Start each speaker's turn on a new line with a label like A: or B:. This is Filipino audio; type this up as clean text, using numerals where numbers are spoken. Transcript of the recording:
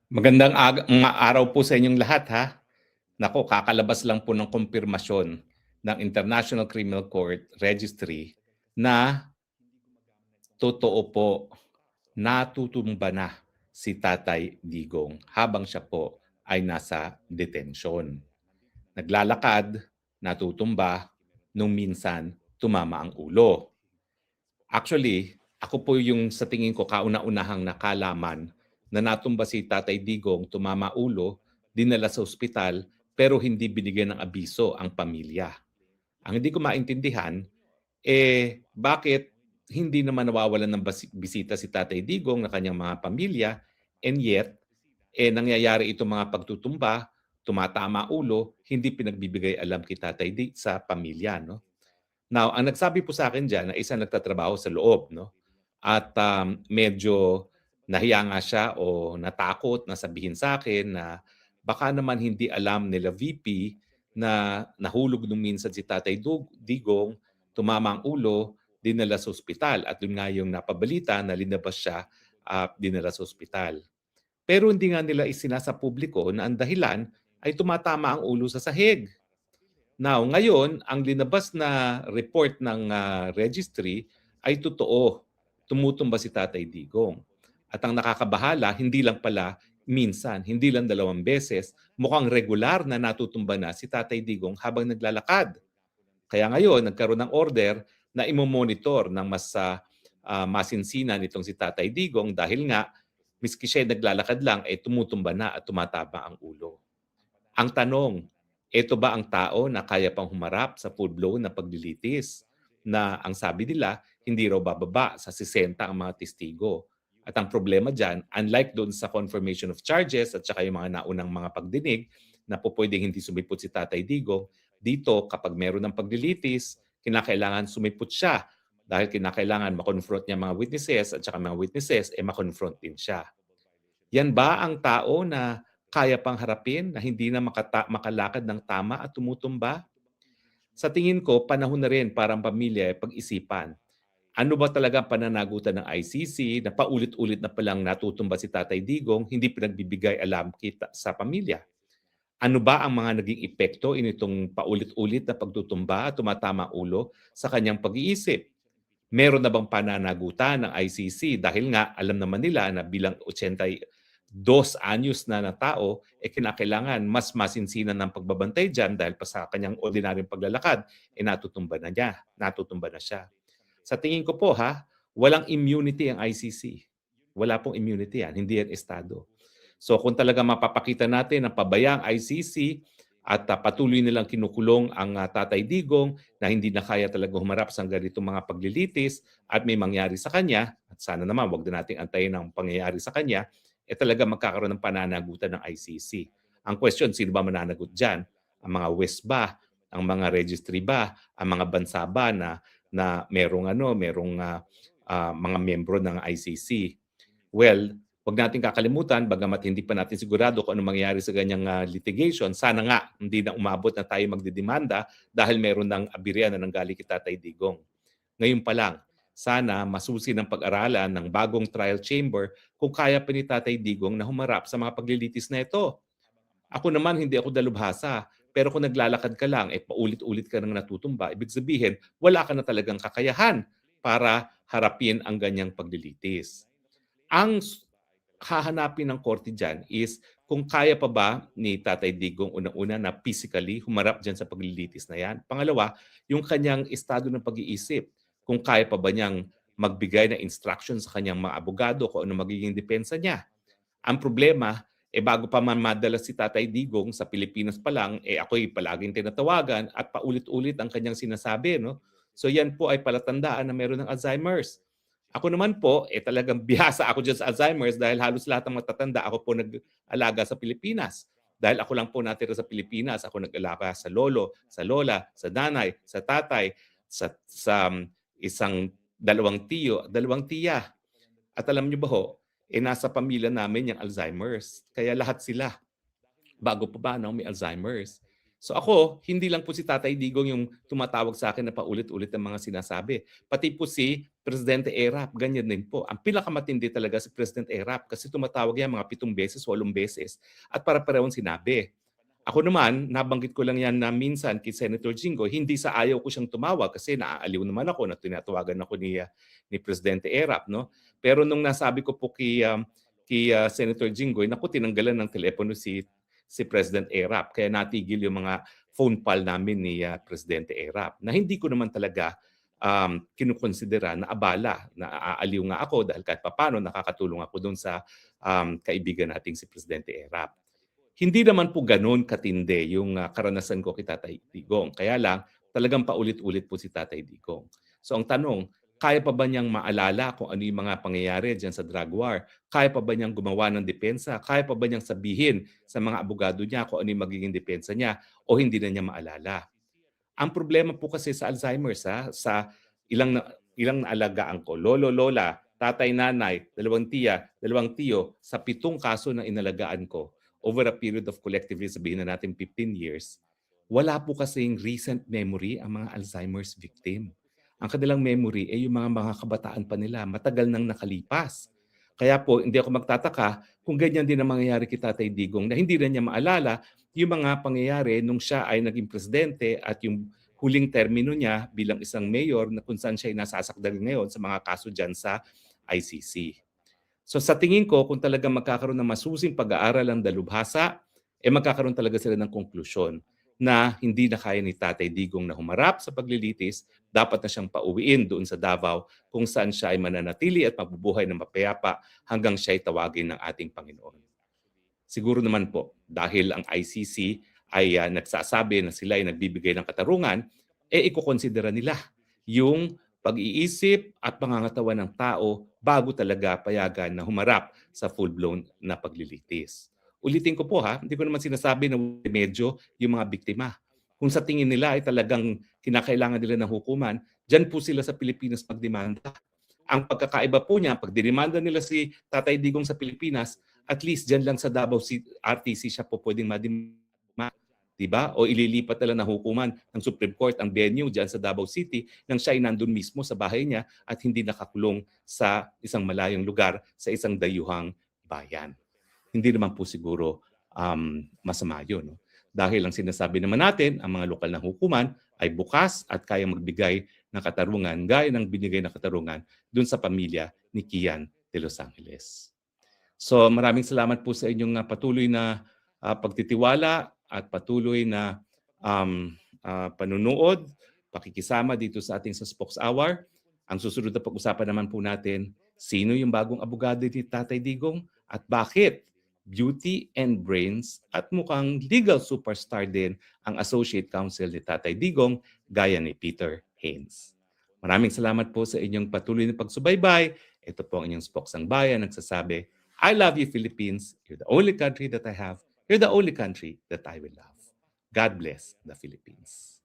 A: Mga araw po sa inyong lahat ha. Naku, kakalabas lang po ng kumpirmasyon ng International Criminal Court Registry na totoo po, natutumba na si Tatay Digong habang siya po ay nasa detention. Naglalakad, natutumba, nung minsan tumama ang ulo. Actually, ako po yung sa tingin ko kauna-unahang nakalaman na natumba si Tatay Digong, tumama ulo, dinala sa ospital, pero hindi binigyan ng abiso ang pamilya. Ang hindi ko maintindihan, bakit hindi naman nawawalan ng bisita si Tatay Digong na kanyang mga pamilya, and yet, nangyayari itong mga pagtutumba, tumatama ulo, hindi pinagbibigay alam kay sa pamilya, no? Now, ang nagsabi po sa akin diyan na isang nagtatrabaho sa loob 'no, at, medyo nahiya nga siya o natakot na sabihin sa akin na baka naman hindi alam nila VP na nahulog nung minsan si Tatay Digong, tumama ang ulo, dinala sa ospital at yun nga yung napabalita na linabas siya at dinala sa ospital. Pero hindi nga nila isinasa publiko na ang dahilan ay tumatama ang ulo sa sahig. Now, ngayon, ang linabas na report ng registry ay totoo. Tumutumba si Tatay Digong. At ang nakakabahala, hindi lang pala minsan, hindi lang 2 beses, mukhang regular na natutumba na si Tatay Digong habang naglalakad. Kaya ngayon, nagkaroon ng order na imomonitor ng mas masinsinan itong si Tatay Digong dahil nga, miski siya naglalakad lang, tumutumba na at tumataba ang ulo. Ang tanong, ito ba ang tao na kaya pang humarap sa full-blown na paglilitis na ang sabi nila, hindi raw bababa sa 60 ang mga testigo. At ang problema dyan, unlike doon sa confirmation of charges at saka yung mga naunang mga pagdinig na po pwedeng hindi sumipot si Tatay Digong, dito kapag meron ng paglilitis, kinakailangan sumipot siya dahil kinakailangan makonfront niya mga witnesses at saka mga witnesses, makonfront din siya. Yan ba ang tao na kaya pang harapin na hindi na makalakad ng tama at tumutumba? Sa tingin ko, panahon na rin para ang pamilya ay pag-isipan. Ano ba talaga ang pananagutan ng ICC na paulit-ulit na palang natutumba si Tatay Digong, hindi pinagbibigay alam kita sa pamilya? Ano ba ang mga naging epekto initong paulit-ulit na pagtutumba at tumatama ulo sa kanyang pag-iisip? Meron na bang pananagutan ng ICC dahil nga alam naman nila na bilang 82 anyos na na tao, kinakailangan mas masinsinan ng pagbabantay diyan dahil pa sa kanyang ordinaryong paglalakad, natutumba na siya. Sa tingin ko po ha, walang immunity ang ICC. Wala pong immunity yan, hindi yan estado. So kung talaga mapapakita natin ang pabaya ang ICC at patuloy nilang kinukulong ang Tatay Digong na hindi na kaya talaga humarap sa ganitong mga paglilitis at may mangyari sa kanya, at sana naman wag na nating antayin ang pangyayari sa kanya, talaga magkakaroon ng pananagutan ng ICC. Ang question, sino ba mananagot dyan? Ang mga West ba? Ang mga registry ba? Ang mga bansa ba na merong mga miyembro ng ICC? Well, wag nating kakalimutan, bagamat hindi pa natin sigurado kung ano mangyayari sa ganyang litigation, sana nga hindi na umabot na tayo magdidemanda dahil meron ng abirya na nanggaling kay Tatay Digong. Ngayon pa lang, sana masusi ng pag-aralan ng bagong trial chamber kung kaya pa ni Tatay Digong na humarap sa mga paglilitis na ito. Ako naman, hindi ako dalubhasa. Pero kung naglalakad ka lang, paulit-ulit ka nang natutumba, ibig sabihin, wala ka na talagang kakayahan para harapin ang ganyang paglilitis. Ang hahanapin ng korte dyan is kung kaya pa ba ni Tatay Digong unang-una na physically humarap dyan sa paglilitis na yan. Pangalawa, yung kanyang estado ng pag-iisip. Kung kaya pa ba niyang magbigay ng instruction sa kanyang mga abogado kung ano magiging depensa niya. Ang problema, bago pa man madala si Tatay Digong sa Pilipinas pa lang, ako'y palaging tinatawagan at paulit-ulit ang kanyang sinasabi. No? So yan po ay palatandaan na meron ng Alzheimer's. Ako naman po, talagang bihasa ako dyan sa Alzheimer's dahil halos lahat ng matatanda ako po nag-alaga sa Pilipinas. Dahil ako lang po natira sa Pilipinas, ako nag-alaga sa lolo, sa lola, sa nanay, sa tatay, sa isang dalawang tiyo, dalawang tiya. At alam niyo ba ho, nasa pamilya namin yung Alzheimer's. Kaya lahat sila, bago pa ba no, may Alzheimer's. So ako, hindi lang po si Tatay Digong yung tumatawag sa akin na paulit-ulit ang mga sinasabi. Pati po si Presidente Erap, ganyan din po. Ang pinakamatindi talaga si President Erap kasi tumatawag yan mga 7 beses, 8 beses at para-parehong sinabi. Ako naman, nabanggit ko lang yan na minsan kay Senator Jinggoy, hindi sa ayaw ko siyang tumawag kasi naaaliw naman ako na tinatawagan ako ni Presidente Erap. No? Pero nung nasabi ko po kay Senator Jinggoy, naku, tinanggalan ng telepono si President Erap. Kaya natigil yung mga phone call namin ni Presidente Erap na hindi ko naman talaga kinukonsidera na abala, na aaliw nga ako dahil kahit papano nakakatulong ako doon sa kaibigan nating si Presidente Erap. Hindi naman po gano'n katindi yung karanasan ko kay Tatay Digong. Kaya lang talagang paulit-ulit po si Tatay Digong. So ang tanong, kaya pa ba niyang maalala kung ano yung mga pangyayari diyan sa drug war? Kaya pa ba niyang gumawa ng depensa? Kaya pa ba niyang sabihin sa mga abogado niya kung ano yung magiging depensa niya o hindi na niya maalala? Ang problema po kasi sa Alzheimer's sa ilang naalagaan ko, lolo, lola, tatay, nanay, 2 tiya, 2 tiyo, sa 7 kaso na inalagaan ko over a period of collectively sabihin na natin 15 years, wala po kasing recent memory ang mga Alzheimer's victim. Ang kanilang memory ay yung mga kabataan pa nila, matagal nang nakalipas. Kaya po, hindi ako magtataka kung ganyan din ang mangyayari kay Tatay Digong na hindi na niya maalala yung mga pangyayari nung siya ay naging presidente at yung huling termino niya bilang isang mayor na kung saan siya ay nasasakdal ngayon sa mga kaso dyan sa ICC. So sa tingin ko, kung talagang magkakaroon ng masusing pag-aaral ang dalubhasa, magkakaroon talaga sila ng konklusyon na hindi na kaya ni Tatay Digong na humarap sa paglilitis, dapat na siyang pauwiin doon sa Davao kung saan siya ay mananatili at mabubuhay ng mapayapa hanggang siya ay tawagin ng ating Panginoon. Siguro naman po, dahil ang ICC ay nagsasabi na sila ay nagbibigay ng katarungan, ikokonsidera nila yung pag-iisip at pangangatawan ng tao bago talaga payagan na humarap sa full-blown na paglilitis. Ulitin ko po hindi ko naman sinasabi na medyo yung mga biktima. Kung sa tingin nila ay talagang kinakailangan nila ng hukuman, dyan po sila sa Pilipinas magdemanda. Ang pagkakaiba po niya, pag dinimanda nila si Tatay Digong sa Pilipinas, at least dyan lang sa Davao RTC siya po pwedeng madima. Diba? O ililipat na lang ng hukuman ng Supreme Court ang venue dyan sa Davao City nang siya ay nandun mismo sa bahay niya at hindi nakakulong sa isang malayong lugar sa isang dayuhang bayan. Hindi naman po siguro masama yun. No? Dahil ang sinasabi naman natin, ang mga lokal na hukuman ay bukas at kayang magbigay ng katarungan gaya ng binigay na katarungan dun sa pamilya ni Kian de Los Angeles. So maraming salamat po sa inyong patuloy na pagtitiwala at patuloy na panunood, pakikisama dito sa ating Spokes Hour. Ang susunod na pag-usapan naman po natin, sino yung bagong abogado ni Tatay Digong at bakit beauty and brains at mukhang legal superstar din ang associate counsel ni Tatay Digong gaya ni Peter Haynes. Maraming salamat po sa inyong patuloy na pagsubaybay. Ito po ang inyong Spokes ang Bayan nagsasabi, I love you, Philippines. You're the only country that I have. You're the only country that I will love. God bless the Philippines.